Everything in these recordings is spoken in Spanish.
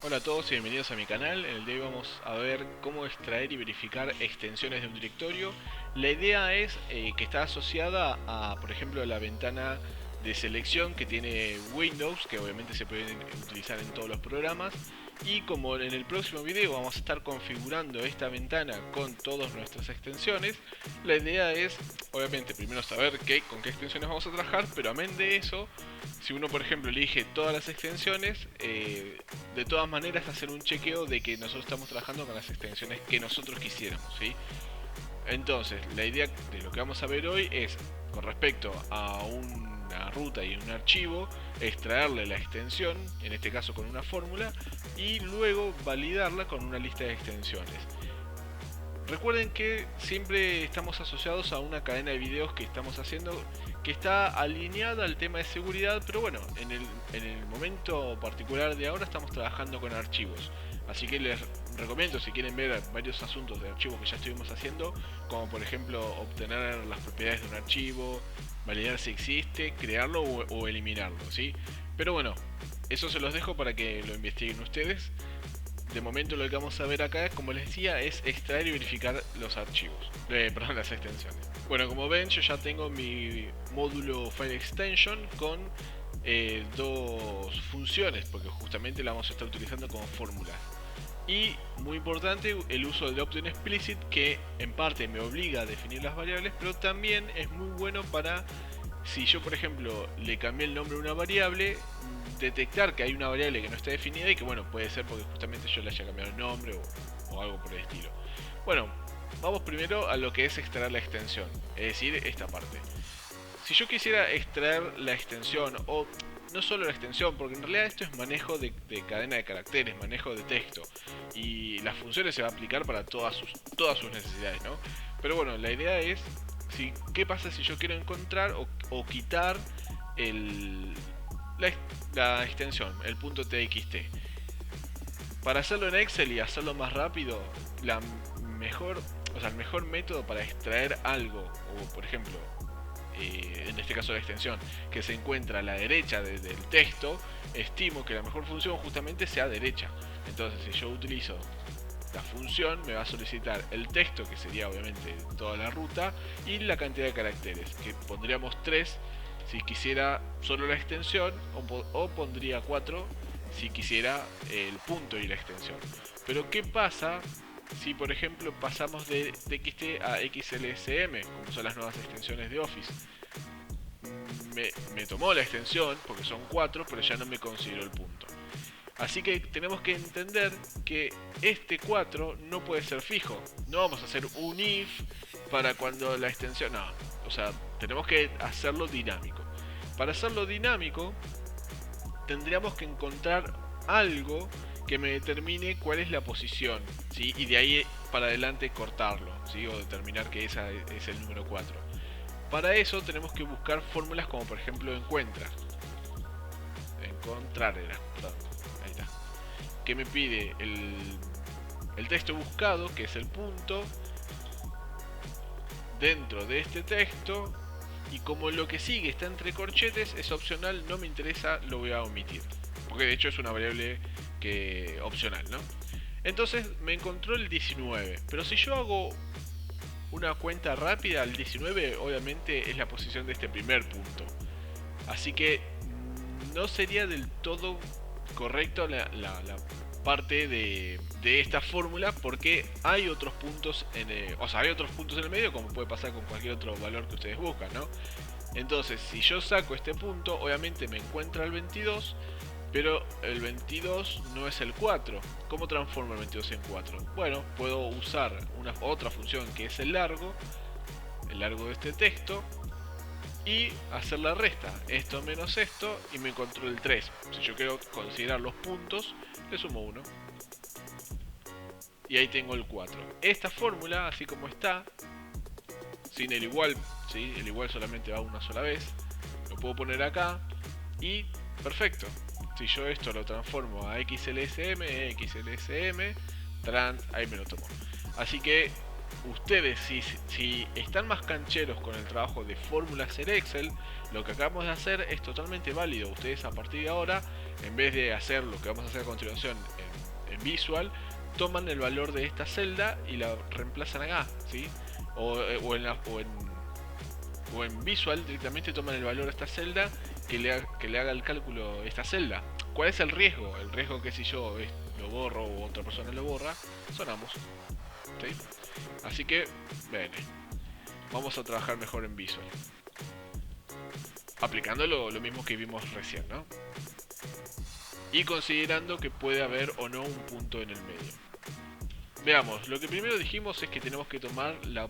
Hola a todos y bienvenidos a mi canal. En el día de hoy vamos a ver cómo extraer y verificar extensiones de un directorio. La idea es que está asociada a, por ejemplo, la ventana de selección que tiene Windows, que obviamente se pueden utilizar en todos los programas. Y como en el próximo video vamos a estar configurando esta ventana con todas nuestras extensiones, la idea es, obviamente, primero saber con qué extensiones vamos a trabajar, pero amén de eso, si uno por ejemplo elige todas las extensiones, de todas maneras hacer un chequeo de que nosotros estamos trabajando con las extensiones que nosotros quisiéramos, ¿sí? Entonces, la idea de lo que vamos a ver hoy es, con respecto a una ruta y un archivo, extraerle la extensión, en este caso con una fórmula, y luego validarla con una lista de extensiones. Recuerden que siempre estamos asociados a una cadena de videos que estamos haciendo que está alineada al tema de seguridad, pero bueno, en el momento particular de ahora estamos trabajando con archivos. Así que les recomiendo, si quieren ver varios asuntos de archivos que ya estuvimos haciendo, como por ejemplo obtener las propiedades de un archivo, validar si existe, crearlo o eliminarlo, ¿sí? Pero bueno, eso se los dejo para que lo investiguen ustedes. De momento lo que vamos a ver acá, como les decía, es extraer y verificar los archivos, perdón, las extensiones. Bueno, como ven, yo ya tengo mi módulo File Extension con dos funciones, porque justamente la vamos a estar utilizando como fórmulas. Y muy importante, el uso del Opt-in Explicit, que en parte me obliga a definir las variables, pero también es muy bueno para, si yo por ejemplo le cambié el nombre a una variable, detectar que hay una variable que no está definida y que bueno, puede ser porque justamente yo le haya cambiado el nombre o algo por el estilo. Bueno, vamos primero a lo que es extraer la extensión, es decir, esta parte. Si yo quisiera extraer la extensión, o no solo la extensión, porque en realidad esto es manejo de cadena de caracteres, manejo de texto, y las funciones se va a aplicar para todas sus necesidades, ¿no? Pero bueno, la idea es, ¿qué pasa si yo quiero encontrar o quitar el, la extensión, el punto .txt? Para hacerlo en Excel y hacerlo más rápido, el mejor método para extraer algo, o por ejemplo, en este caso la extensión, que se encuentra a la derecha del texto, estimo que la mejor función justamente sea derecha. Entonces, si yo utilizo la función, me va a solicitar el texto, que sería obviamente toda la ruta, y la cantidad de caracteres, que pondríamos 3 si quisiera solo la extensión, o pondría 4 si quisiera el punto y la extensión. Pero ¿qué pasa si por ejemplo pasamos de TXT a XLSM, como son las nuevas extensiones de Office? Me tomó la extensión, porque son 4, pero ya no me consideró el punto. Así que tenemos que entender que este 4 no puede ser fijo. No vamos a hacer un if para cuando la extensión... No, o sea, tenemos que hacerlo dinámico. Para hacerlo dinámico, tendríamos que encontrar algo que me determine cuál es la posición, ¿sí? Y de ahí para adelante cortarlo, ¿sí? O determinar que esa es el número 4. Para eso tenemos que buscar fórmulas como por ejemplo encontrar era, perdón, ahí está, que me pide el texto buscado, que es el punto, dentro de este texto, y como lo que sigue está entre corchetes, es opcional, no me interesa, lo voy a omitir, porque de hecho es una variable que opcional, ¿no? Entonces me encontró el 19, pero si yo hago una cuenta rápida, el 19 obviamente es la posición de este primer punto, así que no sería del todo correcto la parte de esta fórmula, porque hay otros puntos hay otros puntos en el medio, como puede pasar con cualquier otro valor que ustedes buscan, ¿no? Entonces, si yo saco este punto, obviamente me encuentra el 22, pero el 22 no es el 4. ¿Cómo transformo el 22 en 4? Bueno, puedo usar otra función que es el largo de este texto, y hacer la resta, esto menos esto, y me encontró el 3. Si yo quiero considerar los puntos, le sumo 1. Y ahí tengo el 4. Esta fórmula, así como está, sin el igual, ¿sí? El igual solamente va una sola vez, lo puedo poner acá, y perfecto. Si yo esto lo transformo a XLSM, ahí me lo tomo. Así que ustedes, si están más cancheros con el trabajo de fórmulas en Excel, lo que acabamos de hacer es totalmente válido. Ustedes a partir de ahora, en vez de hacer lo que vamos a hacer a continuación en Visual, toman el valor de esta celda y la reemplazan acá, ¿sí? O en Visual directamente toman el valor de esta celda que le haga el cálculo esta celda. ¿Cuál es el riesgo? El riesgo que si yo lo borro o otra persona lo borra, son ambos, ¿sí? Así que, bien, vamos a trabajar mejor en Visual, aplicando lo mismo que vimos recién, ¿no? Y considerando que puede haber o no un punto en el medio. Veamos, lo que primero dijimos es que tenemos que tomar la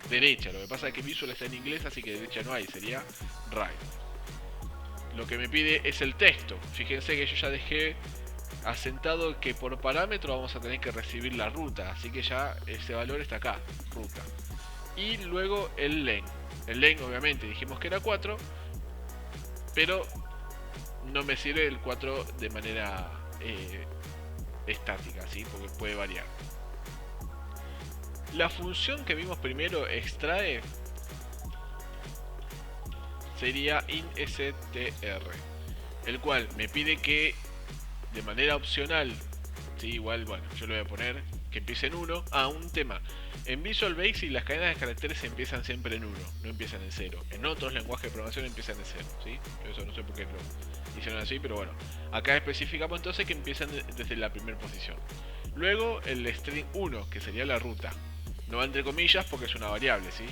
derecha. Lo que pasa es que Visual está en inglés, así que derecha no hay, sería right. Lo que me pide es el texto. Fíjense que yo ya dejé asentado que por parámetro vamos a tener que recibir la ruta, así que ya ese valor está acá, ruta. Y luego el len. El len obviamente dijimos que era 4, pero no me sirve el 4 de manera estática, ¿sí? Porque puede variar. La función que vimos primero, extrae, sería instr, el cual me pide que de manera opcional, ¿sí? Igual, bueno, yo le voy a poner que empiece en 1. Un tema. En Visual Basic las cadenas de caracteres empiezan siempre en 1, no empiezan en 0. En otros lenguajes de programación empiezan en 0, ¿sí? Eso no sé por qué lo hicieron así, pero bueno. Acá especificamos entonces que empiezan desde la primera posición. Luego el string 1, que sería la ruta. No va entre comillas porque es una variable, ¿sí?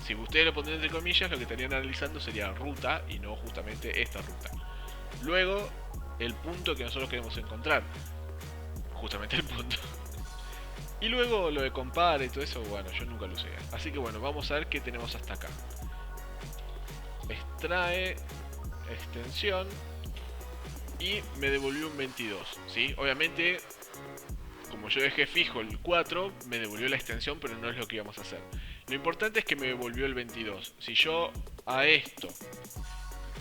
Si ustedes lo pondrían entre comillas, lo que estarían analizando sería ruta y no justamente esta ruta. Luego, el punto que nosotros queremos encontrar. Justamente el punto. Y luego lo de compare y todo eso, bueno, yo nunca lo usé. Así que bueno, vamos a ver qué tenemos hasta acá. Extrae, extensión, y me devolvió un 22, ¿sí? Obviamente, como yo dejé fijo el 4, me devolvió la extensión, pero no es lo que íbamos a hacer. Lo importante es que me devolvió el 22. Si yo a esto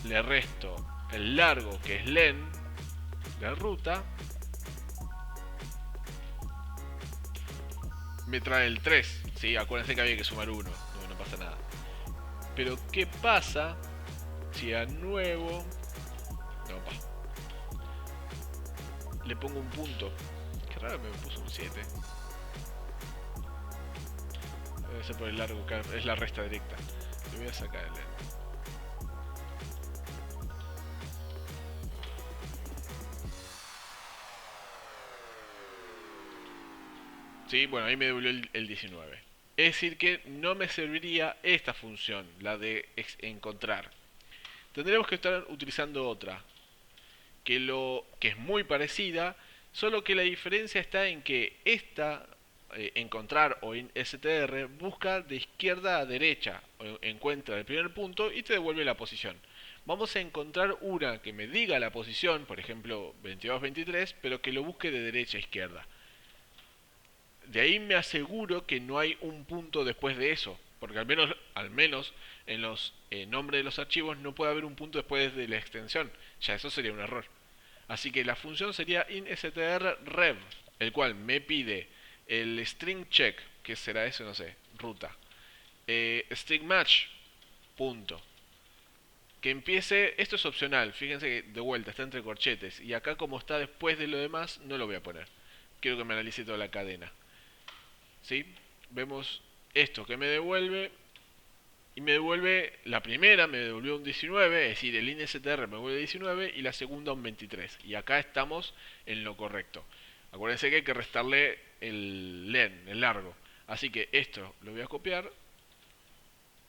le resto el largo, que es len, de ruta, me trae el 3, ¿sí? Acuérdense que había que sumar 1, no pasa nada. Pero ¿qué pasa si a nuevo le pongo un punto? Qué raro me puso un 7. Debe ser por el largo, es la resta directa. Le voy a sacar el len. Sí, bueno, ahí me devolvió el 19. Es decir que no me serviría esta función, la de encontrar. Tendremos que estar utilizando otra, que es muy parecida, solo que la diferencia está en que esta, encontrar o str, busca de izquierda a derecha, encuentra el primer punto y te devuelve la posición. Vamos a encontrar una que me diga la posición, por ejemplo 22-23, pero que lo busque de derecha a izquierda. De ahí me aseguro que no hay un punto después de eso, porque al menos en los nombres de los archivos no puede haber un punto después de la extensión. Ya eso sería un error. Así que la función sería instrrev, el cual me pide el string check, que será eso, no sé, ruta. String match, punto. Que empiece, esto es opcional, fíjense que de vuelta está entre corchetes. Y acá como está después de lo demás, no lo voy a poner. Quiero que me analice toda la cadena. ¿Sí? Vemos esto que me devuelve. Y me devuelve, la primera me devolvió un 19, es decir, el instr me devuelve 19 y la segunda un 23. Y acá estamos en lo correcto. Acuérdense que hay que restarle el len, el largo. Así que esto lo voy a copiar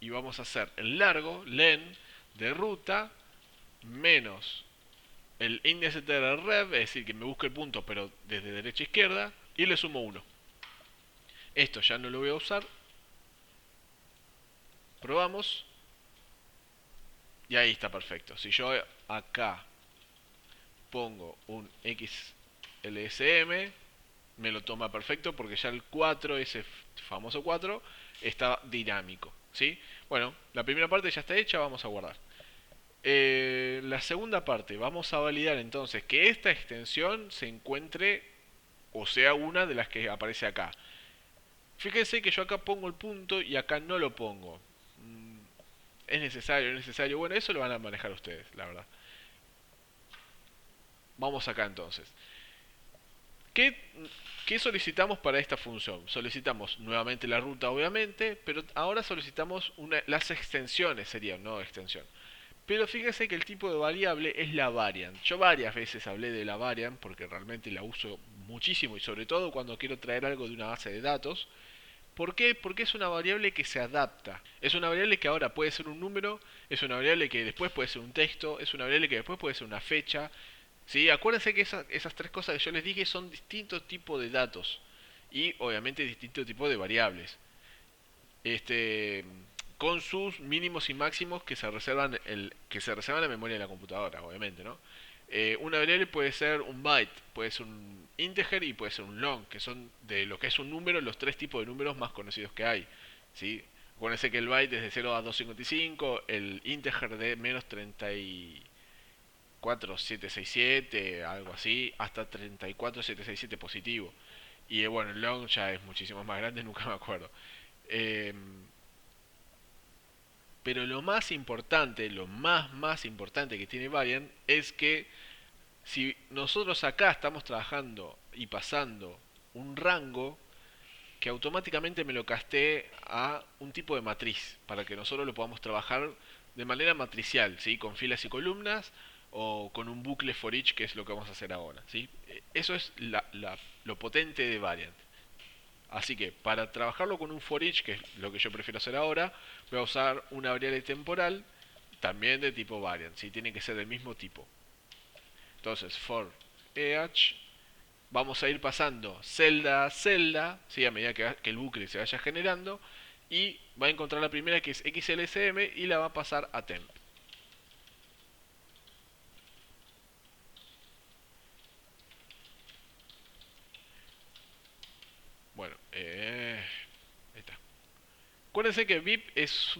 y vamos a hacer el largo, len, de ruta, menos el instr-rev, es decir, que me busque el punto pero desde derecha a izquierda, y le sumo 1. Esto ya no lo voy a usar. Probamos. Y ahí está perfecto. Si yo acá pongo un XLSM, me lo toma perfecto porque ya el 4, ese famoso 4, está dinámico. ¿Sí? Bueno, la primera parte ya está hecha, vamos a guardar. La segunda parte, vamos a validar entonces que esta extensión se encuentre o sea una de las que aparece acá. Fíjense que yo acá pongo el punto y acá no lo pongo. Es necesario, es necesario. Bueno, eso lo van a manejar ustedes, la verdad. Vamos acá entonces. ¿Qué, ¿Qué solicitamos para esta función? Solicitamos nuevamente la ruta, obviamente, pero ahora solicitamos las extensiones, sería, no extensión. Pero fíjese que el tipo de variable es la variant. Yo varias veces hablé de la variant porque realmente la uso muchísimo y sobre todo cuando quiero traer algo de una base de datos. ¿Por qué? Porque es una variable que se adapta. Es una variable que ahora puede ser un número, es una variable que después puede ser un texto, es una variable que después puede ser una fecha. ¿Sí? Acuérdense que esas tres cosas que yo les dije son distintos tipos de datos y obviamente distintos tipos de variables. Este, con sus mínimos y máximos que se reservan la memoria de la computadora, obviamente, ¿no? Una variable puede ser un byte, puede ser un integer y puede ser un long, que son de lo que es un número los tres tipos de números más conocidos que hay, ¿sí? Acuérdense que el byte es de 0 a 255, el integer de menos 34767, algo así, hasta 34767 positivo. Y bueno, el long ya es muchísimo más grande, nunca me acuerdo. Eh, pero lo más importante, lo más importante que tiene Variant es que si nosotros acá estamos trabajando y pasando un rango, que automáticamente me lo castee a un tipo de matriz, para que nosotros lo podamos trabajar de manera matricial, ¿sí? Con filas y columnas o con un bucle for each, que es lo que vamos a hacer ahora, ¿sí? Eso es lo potente de Variant. Así que para trabajarlo con un for each, que es lo que yo prefiero hacer ahora, voy a usar una variable temporal también de tipo variant, ¿sí? Tiene que ser del mismo tipo. Entonces, for each, vamos a ir pasando celda a celda, ¿sí? A medida que el bucle se vaya generando, y va a encontrar la primera que es xlsm y la va a pasar a temp. Bueno, ahí está. Acuérdense que VIP es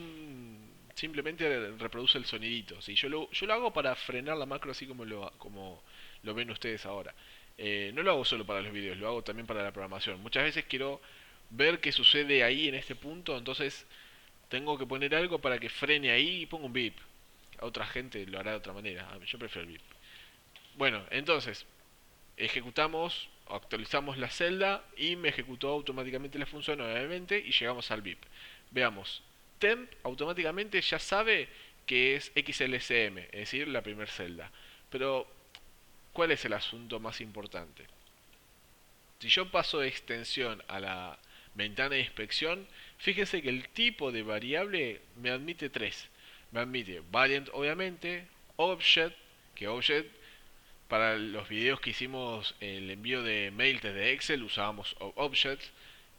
simplemente reproduce el sonidito. ¿Sí? Yo lo hago para frenar la macro así como lo ven ustedes ahora. No lo hago solo para los videos, lo hago también para la programación. Muchas veces quiero ver qué sucede ahí en este punto, entonces tengo que poner algo para que frene ahí y pongo un VIP. A otra gente lo hará de otra manera. Yo prefiero el VIP. Bueno, entonces ejecutamos, actualizamos la celda y me ejecutó automáticamente la función nuevamente y llegamos al VIP. Veamos, temp automáticamente ya sabe que es xlsm, es decir, la primera celda. Pero, ¿cuál es el asunto más importante? Si yo paso de extensión a la ventana de inspección, fíjense que el tipo de variable me admite tres. Me admite variant, obviamente, object, que object para los videos que hicimos el envío de mail desde Excel usábamos objects,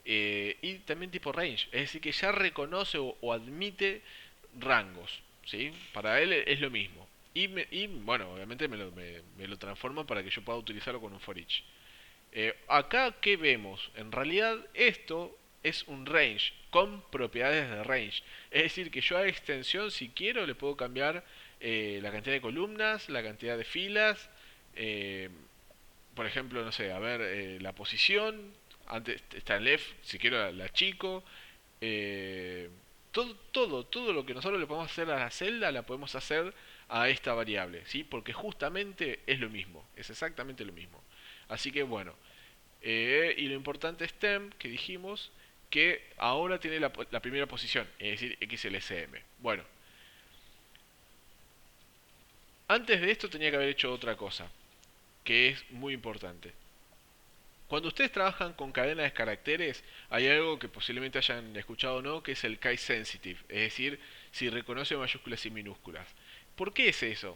y también tipo range, es decir que ya reconoce o admite rangos, ¿sí? Para él es lo mismo. Y bueno, obviamente me lo transforma para que yo pueda utilizarlo con un for each. Acá, ¿qué vemos? En realidad esto es un range con propiedades de range. Es decir, que yo a extensión, si quiero, le puedo cambiar la cantidad de columnas, la cantidad de filas, eh, por ejemplo, no sé, a ver, la posición, antes está en left, si quiero la chico, eh, todo lo que nosotros le podemos hacer a la celda, la podemos hacer a esta variable, ¿sí? Porque justamente es lo mismo, es exactamente lo mismo. Así que bueno, y lo importante es temp, que dijimos, que ahora tiene la primera posición, es decir, xlsm. Bueno, antes de esto tenía que haber hecho otra cosa, que es muy importante. Cuando ustedes trabajan con cadenas de caracteres, hay algo que posiblemente hayan escuchado o no, que es el case sensitive, es decir, si reconoce mayúsculas y minúsculas. ¿Por qué es eso?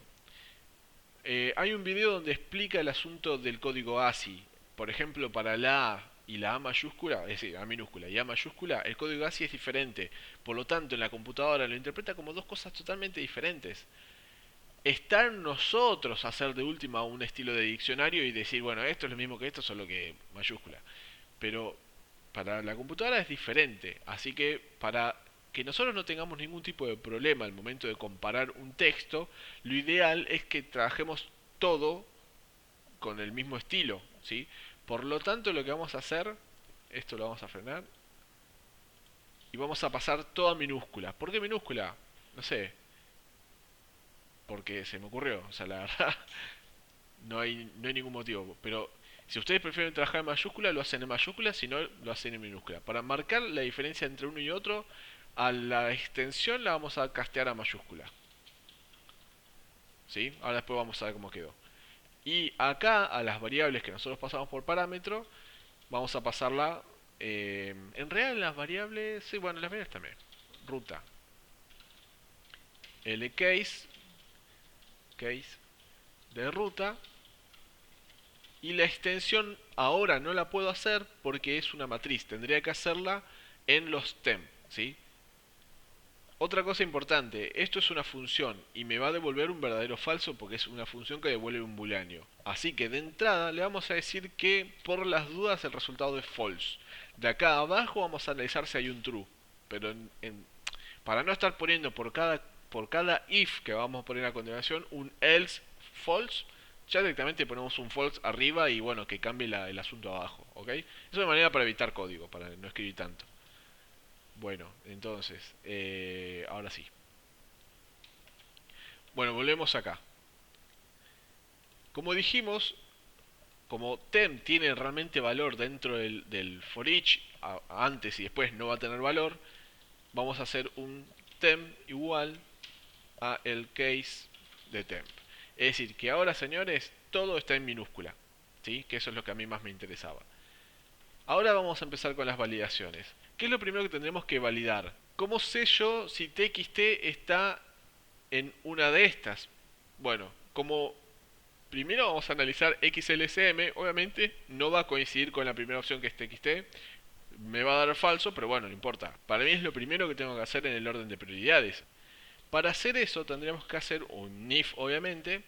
Hay un video donde explica el asunto del código ASCII. Por ejemplo, para la A y la A mayúscula, es decir, A minúscula y A mayúscula, el código ASCII es diferente. Por lo tanto, en la computadora lo interpreta como dos cosas totalmente diferentes. Está en nosotros hacer de última un estilo de diccionario y decir, bueno, esto es lo mismo que esto, solo que mayúscula. Pero para la computadora es diferente. Así que para que nosotros no tengamos ningún tipo de problema al momento de comparar un texto, lo ideal es que trabajemos todo con el mismo estilo, ¿sí? Por lo tanto, lo que vamos a hacer, esto lo vamos a frenar y vamos a pasar toda minúscula. ¿Por qué minúscula? No sé, porque se me ocurrió, o sea, la verdad no hay ningún motivo, pero Si ustedes prefieren trabajar en mayúscula, lo hacen en mayúscula, si no, lo hacen en minúscula. Para marcar la diferencia entre uno y otro, a la extensión la vamos a castear a mayúscula. ¿Sí? Ahora después vamos a ver cómo quedó. Y acá, a las variables que nosotros pasamos por parámetro, vamos a pasarla... en realidad las variables... Sí, bueno, las variables también. Ruta. Lcase. Case de ruta. Y la extensión ahora no la puedo hacer porque es una matriz. Tendría que hacerla en los temp, ¿sí? Otra cosa importante, esto es una función y me va a devolver un verdadero falso porque es una función que devuelve un booleano. Así que de entrada le vamos a decir que por las dudas el resultado es false. De acá abajo vamos a analizar si hay un true. Pero para no estar poniendo por cada if que vamos a poner a continuación un else false, ya directamente ponemos un false arriba y bueno, que cambie el asunto abajo, ¿ok? Es una manera para evitar código, para no escribir tanto. Bueno, entonces, ahora sí. Bueno, volvemos acá. Como dijimos, como temp tiene realmente valor dentro del for each, antes y después no va a tener valor, vamos a hacer un temp igual a el case de temp. Es decir, que ahora, señores, todo está en minúscula, ¿sí? Que eso es lo que a mí más me interesaba. Ahora vamos a empezar con las validaciones. ¿Qué es lo primero que tendremos que validar? ¿Cómo sé yo si txt está en una de estas? Bueno, como primero vamos a analizar XLSM, obviamente no va a coincidir con la primera opción que es txt. Me va a dar falso, pero bueno, no importa. Para mí es lo primero que tengo que hacer en el orden de prioridades. Para hacer eso tendríamos que hacer un if, obviamente,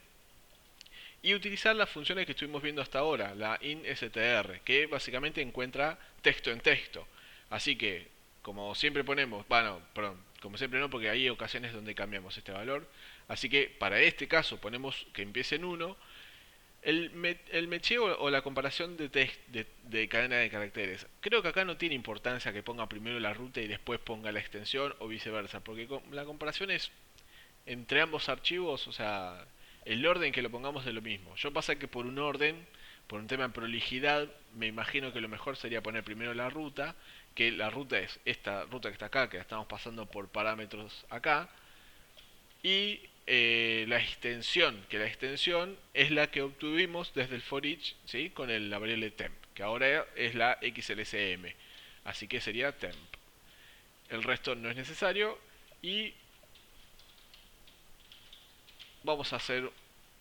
y utilizar las funciones que estuvimos viendo hasta ahora, la instr, que básicamente encuentra texto en texto. Así que, como siempre ponemos, bueno, perdón, como siempre no, porque hay ocasiones donde cambiamos este valor. Así que para este caso ponemos que empiece en 1. El mecheo o la comparación de cadena de caracteres. Creo que acá no tiene importancia que ponga primero la ruta y después ponga la extensión o viceversa, porque la comparación es entre ambos archivos, o sea, el orden que lo pongamos es lo mismo. Yo pasa que por un orden, por un tema de prolijidad, me imagino que lo mejor sería poner primero la ruta, que la ruta es esta ruta que está acá, que la estamos pasando por parámetros acá, y la extensión, que la extensión es la que obtuvimos desde el for each, ¿sí? Con la variable temp, que ahora es la xlsm, así que sería temp. El resto no es necesario y vamos a hacer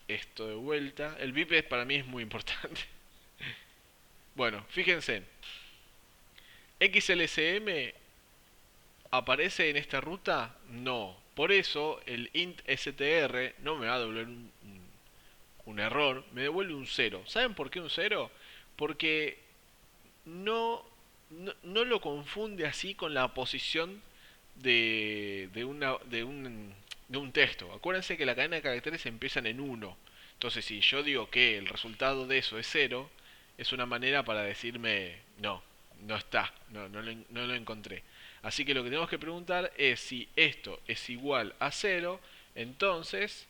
esto de vuelta. El VIP para mí es muy importante. Bueno, fíjense. XLSM aparece en esta ruta, no. Por eso el int str no me va a devolver un error, me devuelve un 0. ¿Saben por qué un 0? Porque no lo confunde así con la posición de un texto. Acuérdense que la cadena de caracteres empiezan en 1. Entonces, si yo digo que el resultado de eso es 0, es una manera para decirme no, no está, no lo encontré. Así que lo que tenemos que preguntar es si esto es igual a 0, entonces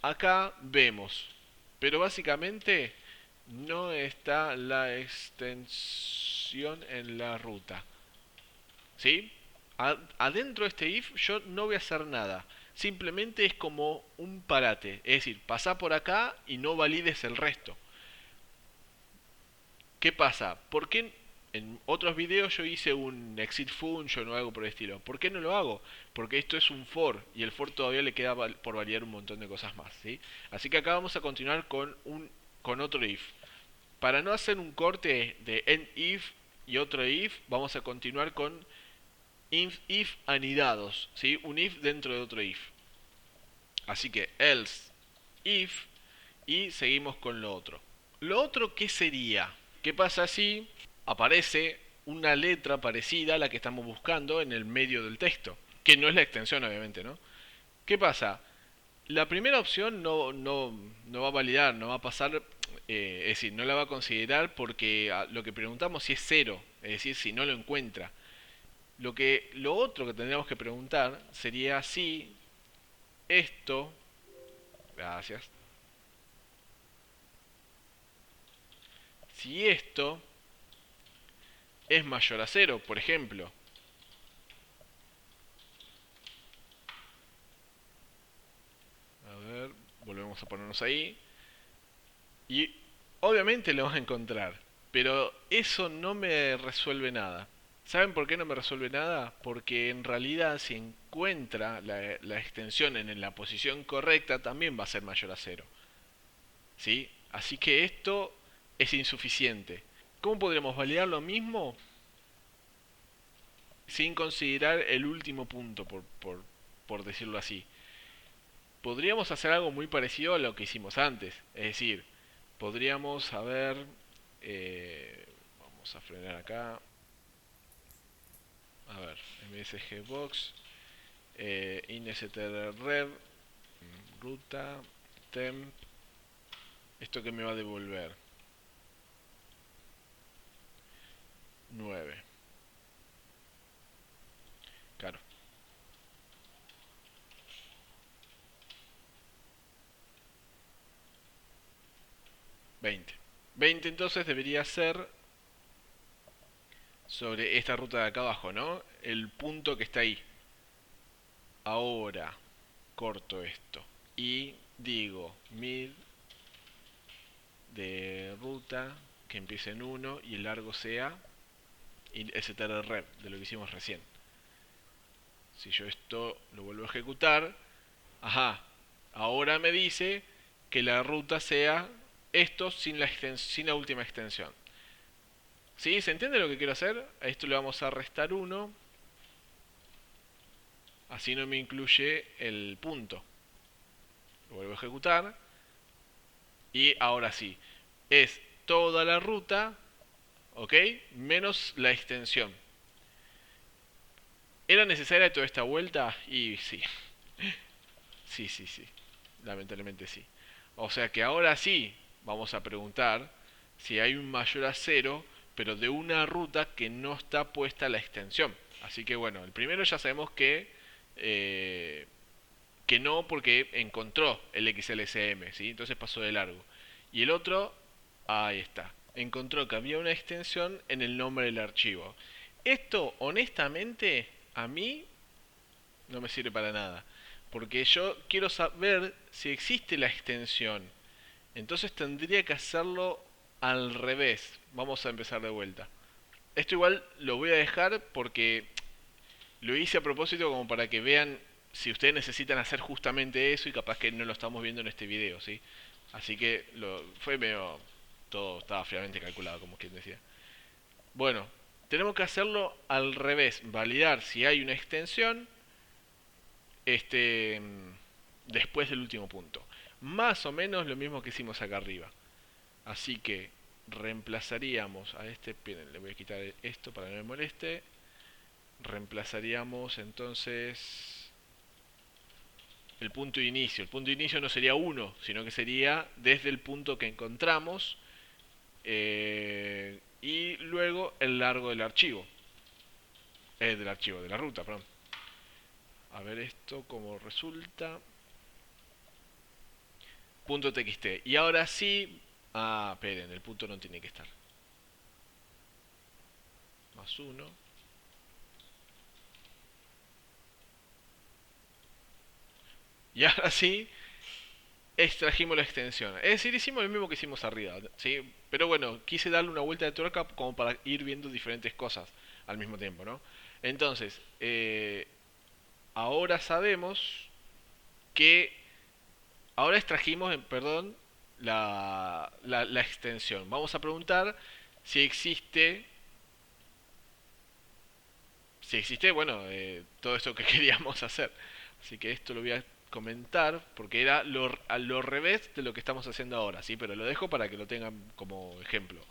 acá vemos. Pero básicamente no está la extensión en la ruta. ¿Sí? Adentro de este if yo no voy a hacer nada. Simplemente es como un parate. Es decir, pasa por acá y no valides el resto. ¿Qué pasa? ¿Por qué en otros videos yo hice un exit function o algo por el estilo? ¿Por qué no lo hago? Porque esto es un for y el for todavía le queda por validar un montón de cosas más, ¿sí? Así que acá vamos a continuar con otro if. Para no hacer un corte de end if y otro if, vamos a continuar con if anidados, ¿sí? Un if dentro de otro if. Así que else if y seguimos con lo otro. Lo otro, ¿qué sería? ¿Qué pasa si aparece una letra parecida a la que estamos buscando en el medio del texto? Que no es la extensión, obviamente, ¿no? ¿Qué pasa? La primera opción no va a validar, no va a pasar, es decir, no la va a considerar porque lo que preguntamos si es cero, es decir, si no lo encuentra. Lo otro que tendríamos que preguntar sería si gracias, si esto es mayor a 0, por ejemplo. A ver, volvemos a ponernos ahí. Y obviamente lo vas a encontrar, pero eso no me resuelve nada. ¿Saben por qué no me resuelve nada? Porque en realidad si encuentra la extensión en la posición correcta, también va a ser mayor a 0. ¿Sí? Así que esto es insuficiente. ¿Cómo podremos validar lo mismo sin considerar el último punto, por decirlo así? Podríamos hacer algo muy parecido a lo que hicimos antes. Es decir, podríamos haber... vamos a frenar acá. A ver, msgbox, instrrev, ruta, temp. ¿Esto que me va a devolver? 9. Claro. 20. 20 entonces debería ser sobre esta ruta de acá abajo, ¿no? El punto que está ahí. Ahora corto esto y digo mid de ruta que empiece en 1 y el largo sea strrev, de lo que hicimos recién. Si yo esto lo vuelvo a ejecutar, ajá, ahora me dice que la ruta sea esto sin la última extensión. ¿Sí? ¿Se entiende lo que quiero hacer? A esto le vamos a restar 1. Así no me incluye el punto. Lo vuelvo a ejecutar. Y ahora sí. Es toda la ruta, ¿ok? Menos la extensión. ¿Era necesaria toda esta vuelta? Y sí. Sí. Lamentablemente sí. O sea que ahora sí vamos a preguntar si hay un mayor a 0, pero de una ruta que no está puesta la extensión. Así que bueno, el primero ya sabemos eh, que no, porque encontró el XLSM, ¿sí? Entonces pasó de largo. Y el otro, ahí está. Encontró que había una extensión en el nombre del archivo. Esto, honestamente, a mí no me sirve para nada. Porque yo quiero saber si existe la extensión. Entonces tendría que hacerlo al revés. Vamos a empezar de vuelta. Esto igual lo voy a dejar porque lo hice a propósito como para que vean si ustedes necesitan hacer justamente eso y capaz que no lo estamos viendo en este video, ¿sí? Así que fue medio... Todo estaba fríamente calculado, como quien decía. Bueno, tenemos que hacerlo al revés. Validar si hay una extensión este, después del último punto. Más o menos lo mismo que hicimos acá arriba. Así que reemplazaríamos a este... Miren, le voy a quitar esto para que no me moleste. Reemplazaríamos entonces el punto de inicio. El punto de inicio no sería 1, sino que sería desde el punto que encontramos y luego el largo del archivo. De la ruta, perdón. A ver esto cómo resulta. Punto .txt. Y ahora sí... Ah, esperen, el punto no tiene que estar. Más 1. Y ahora sí, extrajimos la extensión. Es decir, hicimos lo mismo que hicimos arriba, ¿sí? Pero bueno, quise darle una vuelta de tuerca como para ir viendo diferentes cosas al mismo tiempo, ¿no? Entonces, ahora sabemos que... Ahora extrajimos, perdón, la extensión. Vamos a preguntar si existe... Si existe, bueno, todo esto que queríamos hacer. Así que esto lo voy a comentar porque era a lo revés de lo que estamos haciendo ahora, ¿sí? Pero lo dejo para que lo tengan como ejemplo.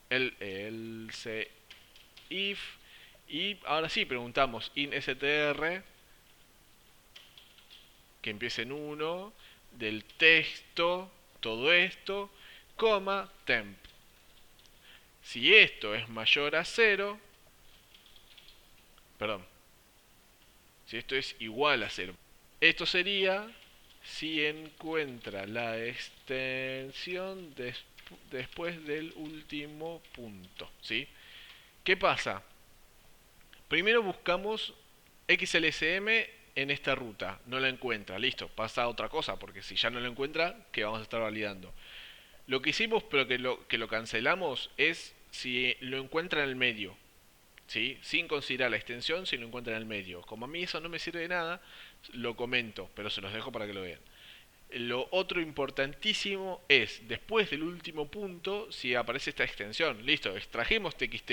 El if y ahora sí preguntamos instr que empiece en 1 del texto, todo esto, coma temp. Si esto es mayor a 0, perdón, si esto es igual a 0, esto sería si encuentra la extensión después del último punto, ¿sí? ¿Qué pasa? Primero buscamos XLSM en esta ruta, no la encuentra, listo, pasa a otra cosa, porque si ya no lo encuentra, ¿qué vamos a estar validando? Lo que hicimos, pero que lo cancelamos, es si lo encuentra en el medio, ¿sí? Sin considerar la extensión, si lo encuentra en el medio. Como a mí eso no me sirve de nada, lo comento, pero se los dejo para que lo vean. Lo otro importantísimo es, después del último punto, si aparece esta extensión. Listo, extrajimos TXT,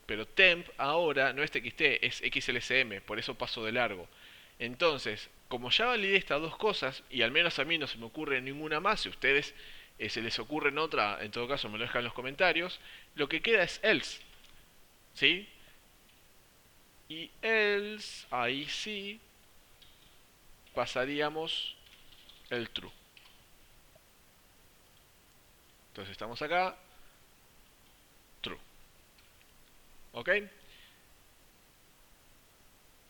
pero temp ahora no es TXT, es XLSM, por eso paso de largo. Entonces, como ya validé estas dos cosas, y al menos a mí no se me ocurre ninguna más, si a ustedes se les ocurre en otra, en todo caso me lo dejan en los comentarios, lo que queda es else, ¿sí? Y else, ahí sí, pasaríamos el true. Entonces estamos acá, true. ¿Ok?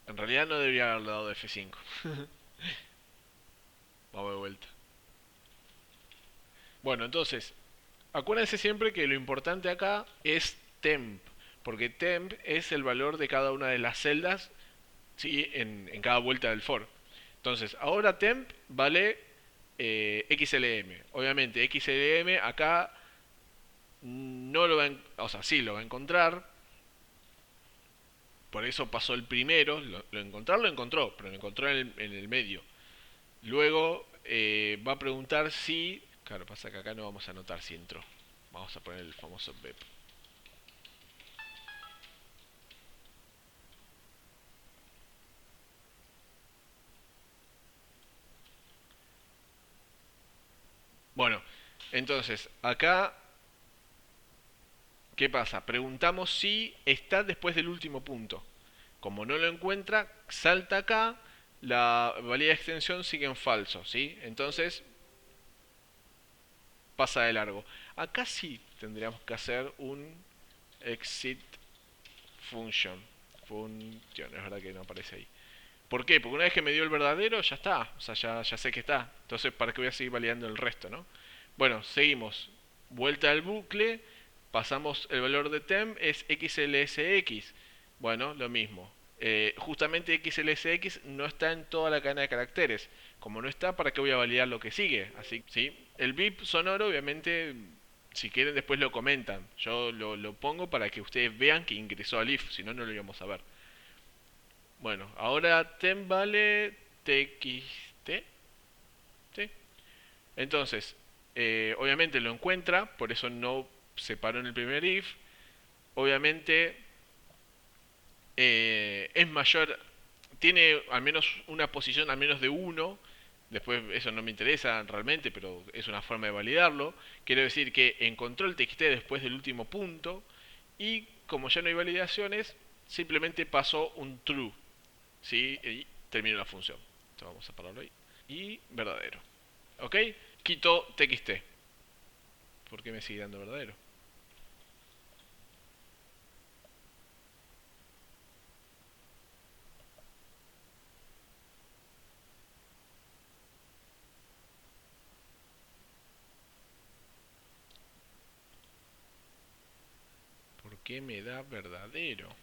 En realidad no debería haberle dado F5. Vamos de vuelta. Bueno, entonces, acuérdense siempre que lo importante acá es temp. Porque temp es el valor de cada una de las celdas, ¿sí? En cada vuelta del for. Entonces, ahora temp vale XLM. Obviamente, XLM acá no lo va a, o sea, sí lo va a encontrar. Por eso pasó el primero. Lo encontró, pero lo encontró en el medio. Luego va a preguntar si... Claro, pasa que acá no vamos a anotar si entró. Vamos a poner el famoso BEP. Bueno, entonces, acá, ¿qué pasa? Preguntamos si está después del último punto. Como no lo encuentra, salta acá, la validez de extensión sigue en falso, ¿sí? Entonces, pasa de largo. Acá sí tendríamos que hacer un exit function. Función, es verdad que no aparece ahí. ¿Por qué? Porque una vez que me dio el verdadero, ya está. O sea, ya sé que está. Entonces, ¿para qué voy a seguir validando el resto, no? Bueno, seguimos. Vuelta al bucle. Pasamos el valor de temp es XLSX. Bueno, lo mismo. Justamente XLSX no está en toda la cadena de caracteres. Como no está, ¿para qué voy a validar lo que sigue? Así, ¿sí? El bip sonoro, obviamente, si quieren después lo comentan. Yo lo pongo para que ustedes vean que ingresó al if, si no, no lo íbamos a ver. Bueno, ahora temp vale txt, ¿sí? Entonces, obviamente lo encuentra, por eso no se paró en el primer if. Obviamente es mayor, tiene al menos una posición al menos de uno. Después eso no me interesa realmente, pero es una forma de validarlo. Quiero decir que encontró el txt después del último punto y como ya no hay validaciones, simplemente pasó un true, ¿sí? Y terminó la función. Entonces vamos a pararlo ahí. Y verdadero. ¿Ok? Quito txt. ¿Por qué me sigue dando verdadero? ¿Por qué me da verdadero?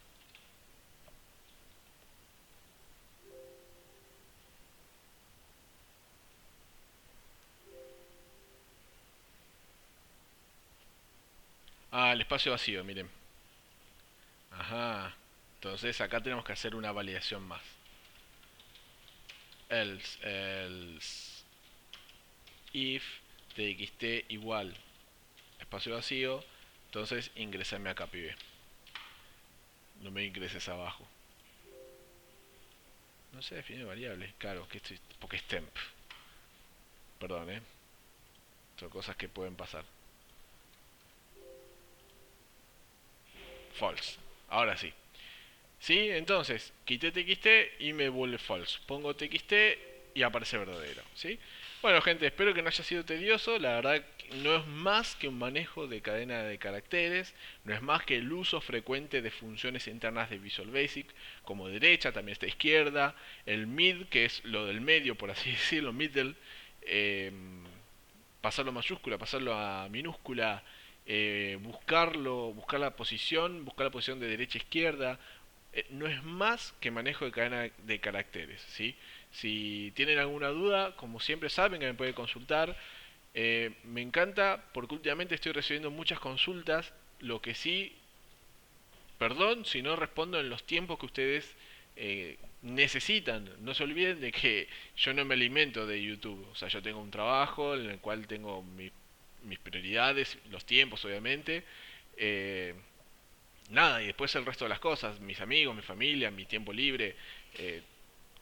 Ah, el espacio vacío, miren. Ajá. Entonces acá tenemos que hacer una validación más. Else if txt igual espacio vacío, entonces ingresame acá, pibe. No me ingreses abajo. No se define variable, claro, que estoy, porque es temp. Perdón, son cosas que pueden pasar. False. Ahora sí. ¿Sí? Entonces, quité txt y me vuelve false. Pongo txt y aparece verdadero. ¿Sí? Bueno, gente, espero que no haya sido tedioso. La verdad, no es más que un manejo de cadena de caracteres. No es más que el uso frecuente de funciones internas de Visual Basic, como derecha, también está izquierda. El mid, que es lo del medio, por así decirlo, middle. pasarlo a mayúscula, pasarlo a minúscula, buscar buscar la posición de derecha a izquierda. No es más que manejo de cadena de caracteres, ¿sí? Si tienen alguna duda, como siempre saben que me pueden consultar. Me encanta porque últimamente estoy recibiendo muchas consultas, lo que sí, perdón si no respondo en los tiempos que ustedes necesitan. No se olviden de que yo no me alimento de YouTube. O sea, yo tengo un trabajo en el cual tengo mis prioridades, los tiempos obviamente. Eh, Nada, y después el resto de las cosas, mis amigos, mi familia, mi tiempo libre. eh,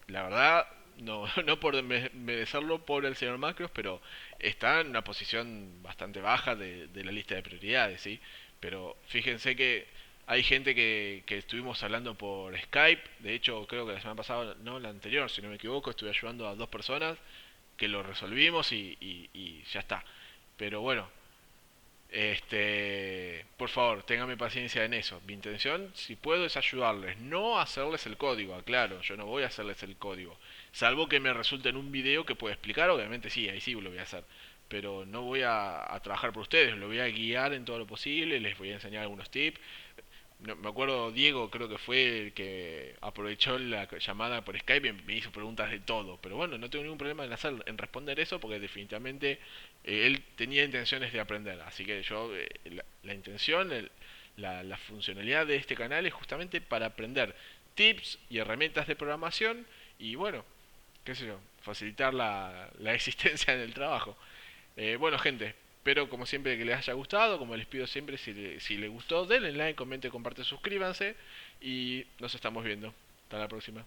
la verdad, no, no por merecerlo por el señor Macros, pero está en una posición bastante baja de la lista de prioridades, ¿sí? Pero fíjense que hay gente que estuvimos hablando por Skype, de hecho creo que la semana pasada, no la anterior, si no me equivoco, estuve ayudando a dos personas que lo resolvimos y ya está. Pero bueno, por favor, téngame paciencia en eso. Mi intención, si puedo, es ayudarles, no hacerles el código, aclaro, yo no voy a hacerles el código. Salvo que me resulte en un video que pueda explicar, obviamente sí, ahí sí lo voy a hacer. Pero no voy a trabajar por ustedes, lo voy a guiar en todo lo posible, les voy a enseñar algunos tips. No, me acuerdo, Diego creo que fue el que aprovechó la llamada por Skype y me hizo preguntas de todo. Pero bueno, no tengo ningún problema en responder eso porque definitivamente él tenía intenciones de aprender. Así que yo, la intención, la funcionalidad de este canal es justamente para aprender tips y herramientas de programación y bueno, qué sé yo, facilitar la existencia en el trabajo. Bueno, gente, espero como siempre que les haya gustado. Como les pido siempre, si les gustó, denle like, comenten, comparten, suscríbanse. Y nos estamos viendo. Hasta la próxima.